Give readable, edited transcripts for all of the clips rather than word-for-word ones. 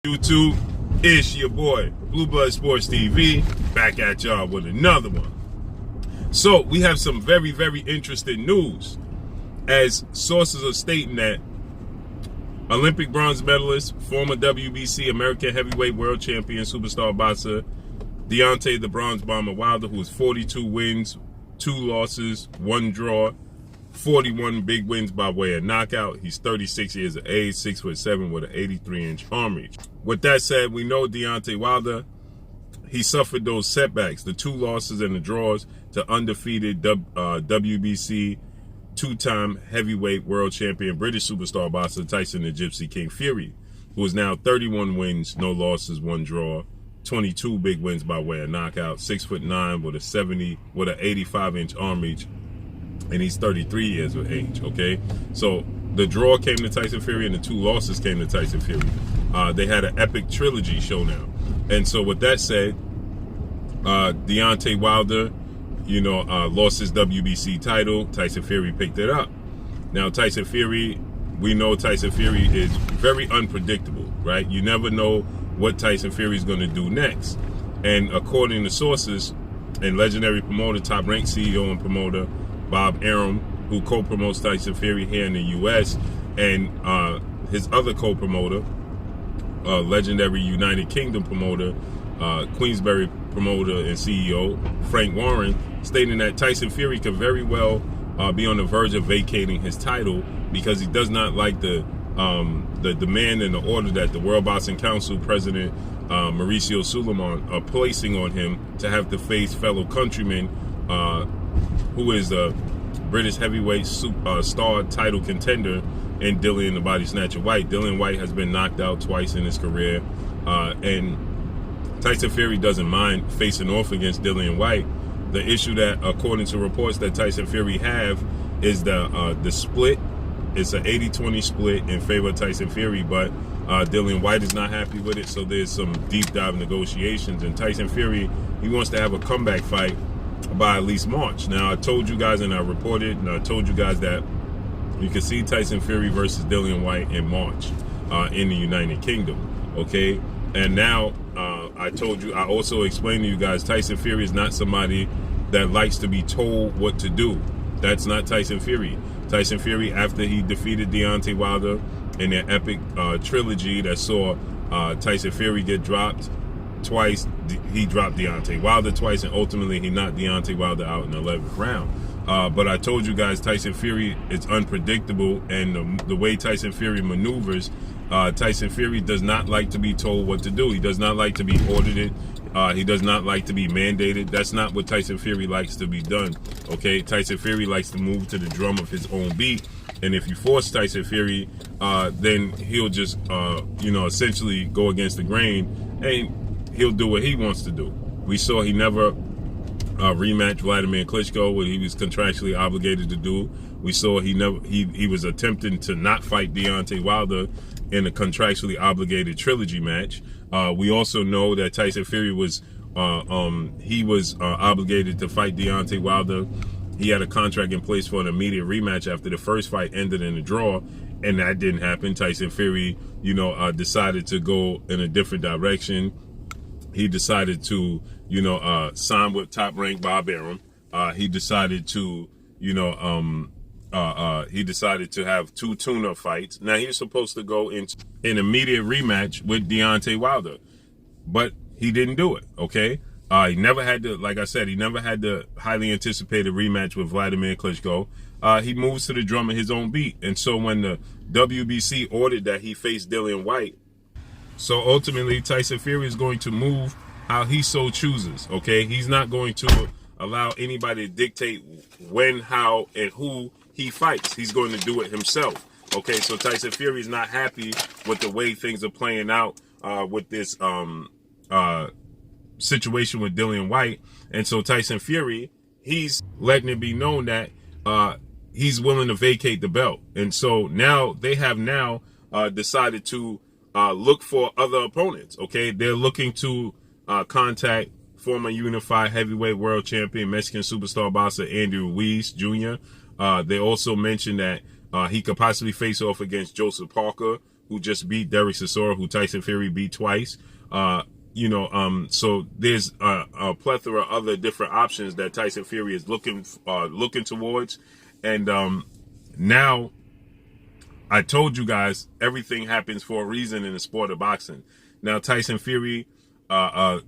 YouTube, it's your boy, Blue Blood Sports TV, back at y'all with another one. So, we have some very, very interesting news, as sources are stating that Olympic bronze medalist, former WBC American heavyweight world champion, superstar boxer, Deontay the Bronze Bomber Wilder, who has 42 wins, 2 losses, 1 draw, 41 big wins by way of knockout. He's 36 years of age, 6'7" with an 83-inch arm reach. With that said, we know Deontay Wilder, he suffered those setbacks, the 2 losses and the draws to undefeated WBC 2-time heavyweight world champion British superstar boxer Tyson the Gypsy King Fury, who is now 31 wins, no losses, 1 draw, 22 big wins by way of knockout, 6'9" with an 85-inch arm reach, and he's 33 years of age. Okay, so the draw came to Tyson Fury and the 2 losses came to Tyson Fury. They had an epic trilogy showdown, and so with that said, Deontay Wilder, lost his WBC title. Tyson Fury picked it up. Now Tyson Fury, we know Tyson Fury is very unpredictable, right? You never know what Tyson Fury is going to do next. And according to sources and legendary promoter, top-ranked CEO and promoter Bob Arum, who co-promotes Tyson Fury here in the U.S., and his other co-promoter, legendary United Kingdom promoter, Queensberry promoter and CEO Frank Warren, stating that Tyson Fury could very well be on the verge of vacating his title because he does not like the demand and the order that the World Boxing Council President Mauricio Suleiman are placing on him to have to face fellow countryman who is the British heavyweight star title contender in Dillian the Body Snatcher Whyte. Dillian Whyte has been knocked out twice in his career, and Tyson Fury doesn't mind facing off against Dillian Whyte. The issue that, according to reports that Tyson Fury have, is the split. It's an 80-20 split in favor of Tyson Fury, but Dillian Whyte is not happy with it, so there's some deep dive negotiations, and Tyson Fury, he wants to have a comeback fight by at least March. Now, I told you guys, and I reported, and I told you guys that you can see Tyson Fury versus Dillian Whyte in March in the United Kingdom, okay? And now, I also explained to you guys, Tyson Fury is not somebody that likes to be told what to do. That's not Tyson Fury. Tyson Fury, after he defeated Deontay Wilder in their epic trilogy that saw Tyson Fury get dropped twice, he dropped Deontay Wilder twice, and ultimately he knocked Deontay Wilder out in the 11th round. But I told you guys, Tyson Fury is unpredictable, and the way Tyson Fury maneuvers, Tyson Fury does not like to be told what to do. He does not like to be audited. He does not like to be mandated. That's not what Tyson Fury likes to be done. Okay, Tyson Fury likes to move to the drum of his own beat, and if you force Tyson Fury, then he'll just, essentially go against the grain, and he'll do what he wants to do. We saw he never rematched Vladimir Klitschko, what he was contractually obligated to do. We saw he was attempting to not fight Deontay Wilder in a contractually obligated trilogy match. We also know that Tyson Fury was obligated to fight Deontay Wilder. He had a contract in place for an immediate rematch after the first fight ended in a draw, and that didn't happen. Tyson Fury, decided to go in a different direction. He decided to, sign with top-ranked Bob Arum. He decided to, to have 2 tune-up fights. Now, he was supposed to go in an immediate rematch with Deontay Wilder, but he didn't do it, okay? He never had he never had the highly anticipated rematch with Vladimir Klitschko. He moves to the drum of his own beat. And so when the WBC ordered that he face Dillian Whyte, so ultimately Tyson Fury is going to move how he so chooses, okay? He's not going to allow anybody to dictate when, how, and who he fights. He's going to do it himself, okay? So Tyson Fury is not happy with the way things are playing out with this situation with Dillian Whyte. And so Tyson Fury, he's letting it be known that he's willing to vacate the belt. And so now they have decided to look for other opponents, okay? They're looking to contact former unified heavyweight world champion Mexican superstar boxer Andy Ruiz Jr. They also mentioned that he could possibly face off against Joseph Parker, who just beat Derek Chisora, who Tyson Fury beat twice. So there's a plethora of other different options that Tyson Fury is looking towards. And now, I told you guys, everything happens for a reason in the sport of boxing. Now, Tyson Fury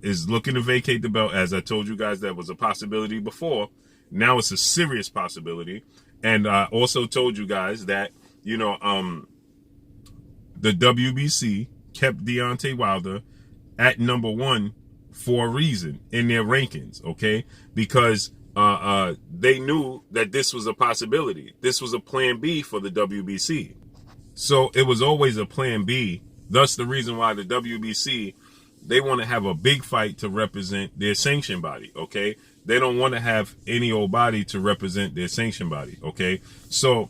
is looking to vacate the belt. As I told you guys, that was a possibility before. Now it's a serious possibility. And I also told you guys that, the WBC kept Deontay Wilder at #1 for a reason in their rankings, okay? Because they knew that this was a possibility. This was a plan B for the WBC. So it was always a plan B. Thus the reason why the WBC, they want to have a big fight to represent their sanction body, okay? They don't want to have any old body to represent their sanction body, okay? So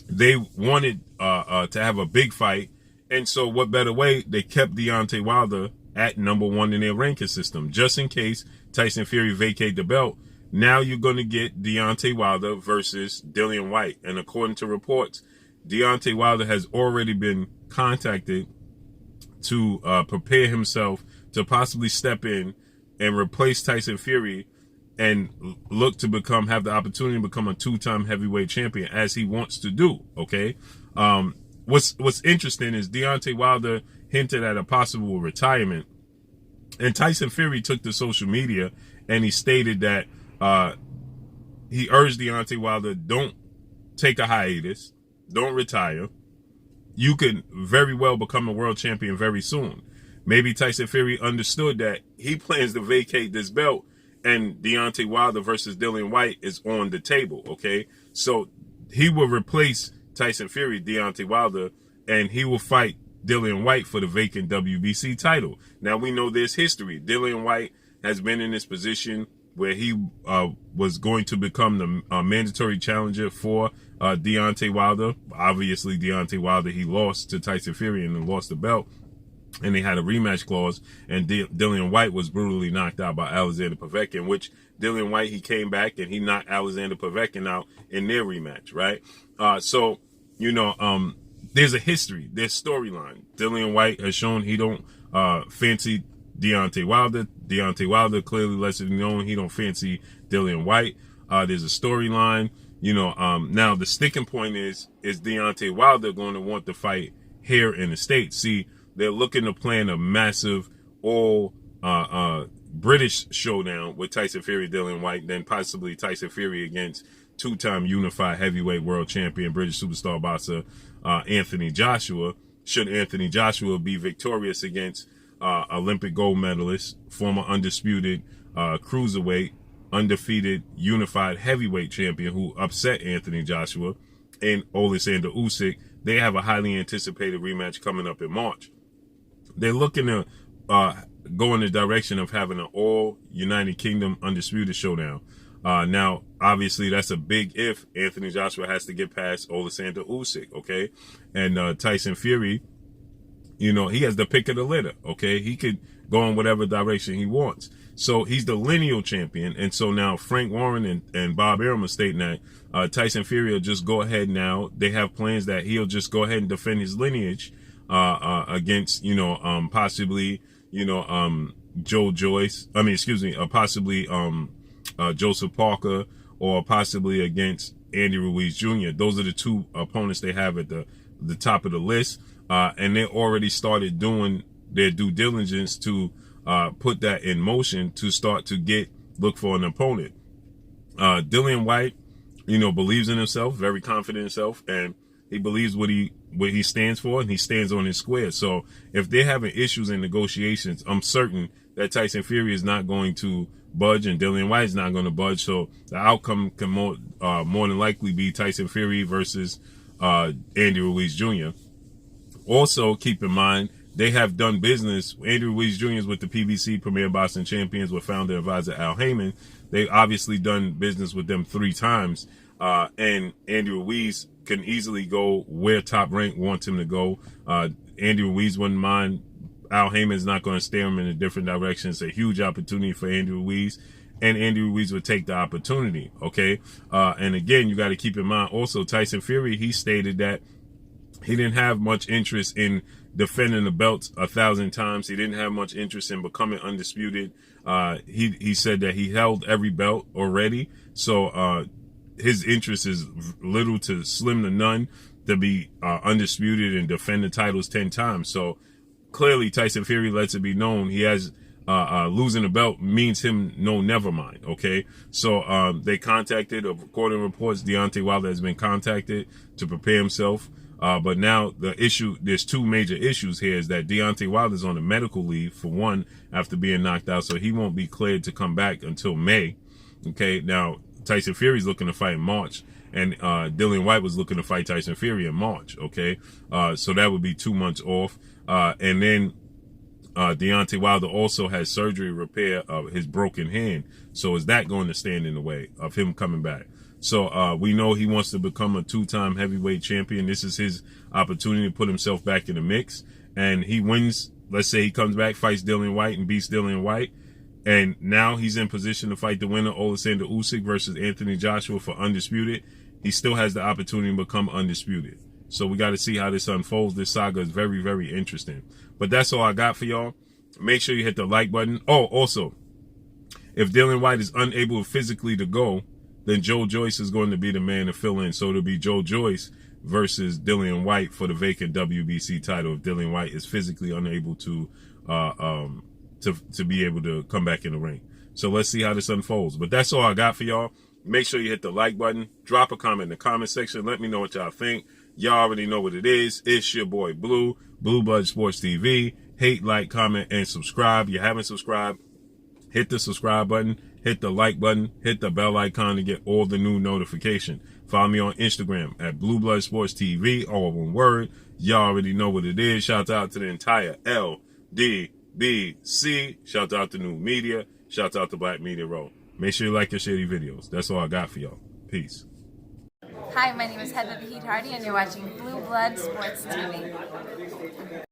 they wanted to have a big fight. And so what better way? They kept Deontay Wilder at #1 in their ranking system, just in case Tyson Fury vacate the belt. Now you're going to get Deontay Wilder versus Dillian Whyte. And according to reports, Deontay Wilder has already been contacted to prepare himself to possibly step in and replace Tyson Fury and look to have the opportunity to become a 2-time heavyweight champion, as he wants to do, okay? What's interesting is Deontay Wilder hinted at a possible retirement, and Tyson Fury took to social media and he stated that he urged Deontay Wilder, don't take a hiatus, don't retire. You could very well become a world champion very soon. Maybe Tyson Fury understood that he plans to vacate this belt and Deontay Wilder versus Dillian Whyte is on the table, okay? So he will replace Tyson Fury, Deontay Wilder, and he will fight Dillian Whyte for the vacant WBC title. Now, we know there's history. Dillian Whyte has been in this position where he was going to become the mandatory challenger for Deontay Wilder. Obviously, Deontay Wilder, he lost to Tyson Fury and then lost the belt. And they had a rematch clause, and Dillian Whyte was brutally knocked out by Alexander Povetkin, which Dillian Whyte, he came back and he knocked Alexander Povetkin out in their rematch, right? There's a history, there's storyline. Dillian Whyte has shown he don't fancy Deontay Wilder. Deontay Wilder clearly lets it known he don't fancy Dillian Whyte. There's a storyline. Now the sticking point is Deontay Wilder going to want to fight here in the States? See, they're looking to plan a massive all British showdown with Tyson Fury, Dillian Whyte, then possibly Tyson Fury against 2-time unified heavyweight world champion, British superstar boxer Anthony Joshua. Should Anthony Joshua be victorious against Olympic gold medalist, former undisputed cruiserweight, undefeated unified heavyweight champion who upset Anthony Joshua, and Alexander Usyk, they have a highly anticipated rematch coming up in March. They're looking to go in the direction of having an all United Kingdom undisputed showdown. Now, obviously, that's a big if. Anthony Joshua has to get past Alexander Usyk, okay? And Tyson Fury, he has the pick of the litter, okay? He could go in whatever direction he wants. So he's the lineal champion. And so now Frank Warren and Bob Arum are stating that Tyson Fury will just go ahead now. They have plans that he'll just go ahead and defend his lineage against, possibly, Joe Joyce. Possibly Joseph Parker, or possibly against Andy Ruiz Jr. Those are the two opponents they have at the top of the list. And they already started doing their due diligence to put that in motion to start to look for an opponent. Dillian Whyte, believes in himself, very confident in himself, and he believes what he stands for, and he stands on his square. So if they're having issues in negotiations, I'm certain that Tyson Fury is not going to budge and Dillian Whyte is not going to budge. So the outcome can more than likely be Tyson Fury versus Andy Ruiz Jr. Also, keep in mind, they have done business. Andy Ruiz Jr. is with the PBC, Premier Boxing Champions, with founder advisor Al Heyman. They've obviously done business with them 3 times. And Andy Ruiz can easily go where Top Rank wants him to go. Andy Ruiz wouldn't mind. Al Heyman's not going to steer him in a different direction. It's a huge opportunity for Andy Ruiz, and Andy Ruiz would take the opportunity, okay? And again, you got to keep in mind also Tyson Fury, he stated that He didn't have much interest in defending the belt 1,000 times. He didn't have much interest in becoming undisputed. He said that he held every belt already. So his interest is little to slim to none to be undisputed and defend the titles 10 times. So clearly Tyson Fury lets it be known he has losing the belt means him no never mind. Okay, so they contacted, according to reports, Deontay Wilder has been contacted to prepare himself. But now the issue, there's two major issues here, is that Deontay Wilder's on a medical leave, for one, after being knocked out, so he won't be cleared to come back until May. Okay, now Tyson Fury's looking to fight in March, and Dillian Whyte was looking to fight Tyson Fury in March. Okay, so that would be 2 months off. And then Deontay Wilder also has surgery to repair his broken hand. So is that going to stand in the way of him coming back? So we know he wants to become a 2-time heavyweight champion. This is his opportunity to put himself back in the mix. And he wins. Let's say he comes back, fights Dillian Whyte and beats Dillian Whyte. And now he's in position to fight the winner, Alexander Usyk versus Anthony Joshua, for undisputed. He still has the opportunity to become undisputed. So we got to see how this unfolds. This saga is very, very interesting. But that's all I got for y'all. Make sure you hit the like button. Oh, also, if Dillian Whyte is unable physically to go, then Joe Joyce is going to be the man to fill in. So it'll be Joe Joyce versus Dillian Whyte for the vacant WBC title if Dillian Whyte is physically unable to be able to come back in the ring. So let's see how this unfolds. But that's all I got for y'all. Make sure you hit the like button. Drop a comment in the comment section. Let me know what y'all think. Y'all already know what it is. It's your boy Blue, Blue Blood Sports TV. Hate, like, comment, and subscribe. You haven't subscribed, hit the subscribe button, hit the like button, hit the bell icon to get all the new notification. Follow me on Instagram at Blue Blood Sports TV, all one word. Y'all already know what it is. Shout out to the entire LDBC. Shout out to New Media. Shout out to Black Media Row. Make sure you like and share these videos. That's all I got for y'all. Peace. Hi, my name is Heather Vacate, and you're watching Blue Blood Sports TV.